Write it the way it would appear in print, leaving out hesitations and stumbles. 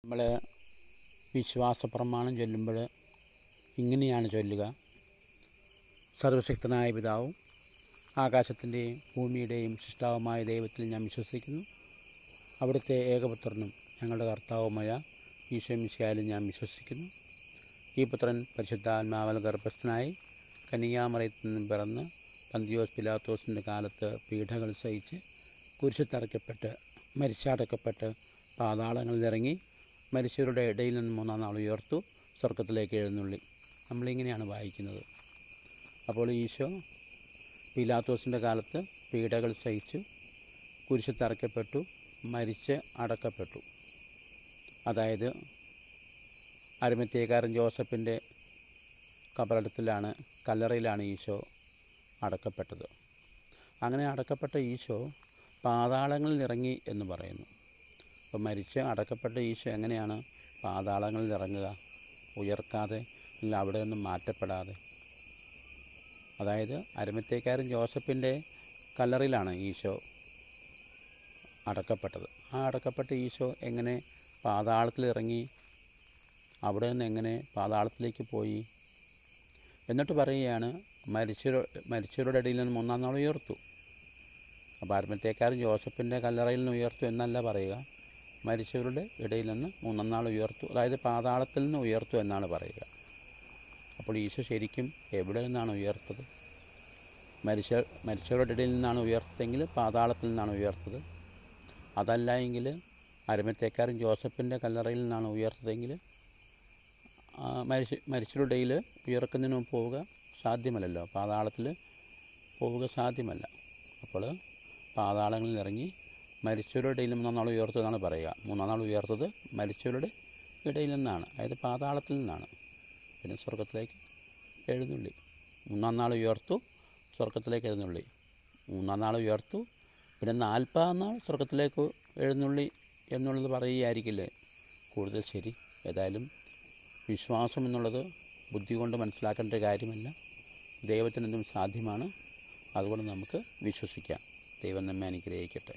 നമ്മൾ വിശ്വാസ പ്രമാണം ചൊല്ലുമ്പോൾ ഇങ്ങനെയാണ് ചൊല്ലുക. സർവശക്തനായ പിതാവും ആകാശത്തിൻ്റെയും ഭൂമിയുടെയും സൃഷ്ടാവുമായ ദൈവത്തിൽ ഞാൻ വിശ്വസിക്കുന്നു. അവിടുത്തെ ഏകപുത്രനും ഞങ്ങളുടെ കർത്താവുമായ ഈശോ മിശിഹായിലും ഞാൻ വിശ്വസിക്കുന്നു. ഈ പുത്രൻ പരിശുദ്ധാത്മാവാൽ ഗർഭസ്ഥനായി കന്യകാമറിയത്തിൽ നിന്നും പിറന്ന് പന്തിയോസ് പിലാത്തോസിൻ്റെ കാലത്ത് പീഡകൾ സഹിച്ച് കുരിശിൽ തറയ്ക്കപ്പെട്ട് മരിച്ചടക്കപ്പെട്ട് പാതാളങ്ങളിൽ ഇറങ്ങി മരിച്ചവരുടെ ഇടയിൽ നിന്ന് മൂന്നാം നാൾ ഉയർത്തു സ്വർഗത്തിലേക്ക് എഴുന്നള്ളി. നമ്മളിങ്ങനെയാണ് വായിക്കുന്നത്. അപ്പോൾ ഈശോ പിലാത്തോസിൻ്റെ കാലത്ത് പീഡകൾ സഹിച്ചു കുരിശിൽ തറയ്ക്കപ്പെട്ടു മരിച്ച് അടക്കപ്പെട്ടു. അതായത് അരിമത്ഥ്യക്കാരൻ ജോസഫിൻ്റെ കല്ലറയിലാണ് ഈശോ അടക്കപ്പെട്ടത്. അങ്ങനെ അടക്കപ്പെട്ട ഈശോ പാതാളങ്ങളിൽ ഇറങ്ങി എന്ന് പറയുന്നു. അപ്പോൾ മരിച്ച് അടക്കപ്പെട്ട ഈശോ എങ്ങനെയാണ് പാതാളങ്ങളിൽ ഇറങ്ങുക? ഉയർക്കാതെ, ഇല്ല അവിടെ നിന്നും മാറ്റപ്പെടാതെ. അതായത് അരിമത്ഥ്യക്കാരൻ ജോസഫിൻ്റെ കല്ലറയിലാണ് ഈശോ അടക്കപ്പെട്ടത്. ആ അടക്കപ്പെട്ട ഈശോ എങ്ങനെ പാതാളത്തിലിറങ്ങി? അവിടെ നിന്ന് എങ്ങനെ പാതാളത്തിലേക്ക് പോയി? എന്നിട്ട് പറയുകയാണ് മരിച്ചവരുടെ ഇടയിൽ നിന്ന് മൂന്നാം നാൾ ഉയർത്തു. അപ്പോൾ അരിമത്ഥ്യക്കാരൻ ജോസഫിൻ്റെ കല്ലറയിൽ നിന്ന് ഉയർത്തു എന്നല്ല പറയുക, മരിച്ചവരുടെ ഇടയിൽ നിന്ന് മൂന്നാം നാൾ ഉയർത്തു, അതായത് പാതാളത്തിൽ നിന്ന് ഉയർത്തു എന്നാണ് പറയുക. അപ്പോൾ ഈശോ ശരിക്കും എവിടെ നിന്നാണ് ഉയർത്തത്? മരിച്ചവരുടെ ഇടയിൽ നിന്നാണ് ഉയർത്തതെങ്കിൽ പാതാളത്തിൽ നിന്നാണ് ഉയർത്തത്. അതല്ല എങ്കിൽ അരിമത്ഥ്യക്കാരൻ ജോസഫിൻ്റെ കല്ലറയിൽ നിന്നാണ് ഉയർത്തതെങ്കിൽ മരിച്ചവരുടെ ഇടയിൽ ഉയർക്കുന്നതിന് മുമ്പ് പോവുക സാധ്യമല്ലല്ലോ, പാതാളത്തിൽ പോവുക സാധ്യമല്ല. അപ്പോൾ പാതാളങ്ങളിൽ ഇറങ്ങി മരിച്ചവരുടെ ഇടയിൽ മൂന്നാം നാൾ ഉയർത്തു എന്നാണ് പറയുക. മൂന്നാം നാൾ ഉയർത്തത് മരിച്ചവരുടെ ഇടയിൽ നിന്നാണ്, അതായത് പാതാളത്തിൽ നിന്നാണ്. പിന്നെ സ്വർഗത്തിലേക്ക് എഴുന്നള്ളി. മൂന്നാം നാൾ ഉയർത്തു, സ്വർഗത്തിലേക്ക് എഴുന്നള്ളി. മൂന്നാം നാൾ ഉയർത്തു, പിന്നെ 40-ാം നാൾ സ്വർഗത്തിലേക്ക് എഴുന്നള്ളി എന്നുള്ളത് പറയുകയായിരിക്കില്ലേ കൂടുതൽ ശരി? ഏതായാലും വിശ്വാസം എന്നുള്ളത് ബുദ്ധി കൊണ്ട് മനസ്സിലാക്കേണ്ട കാര്യമല്ല, ദൈവത്തിനെന്തും സാധ്യമാണ്. അതുകൊണ്ട് നമുക്ക് വിശ്വസിക്കാം. ദൈവം നമ്മെ അനുഗ്രഹിക്കട്ടെ.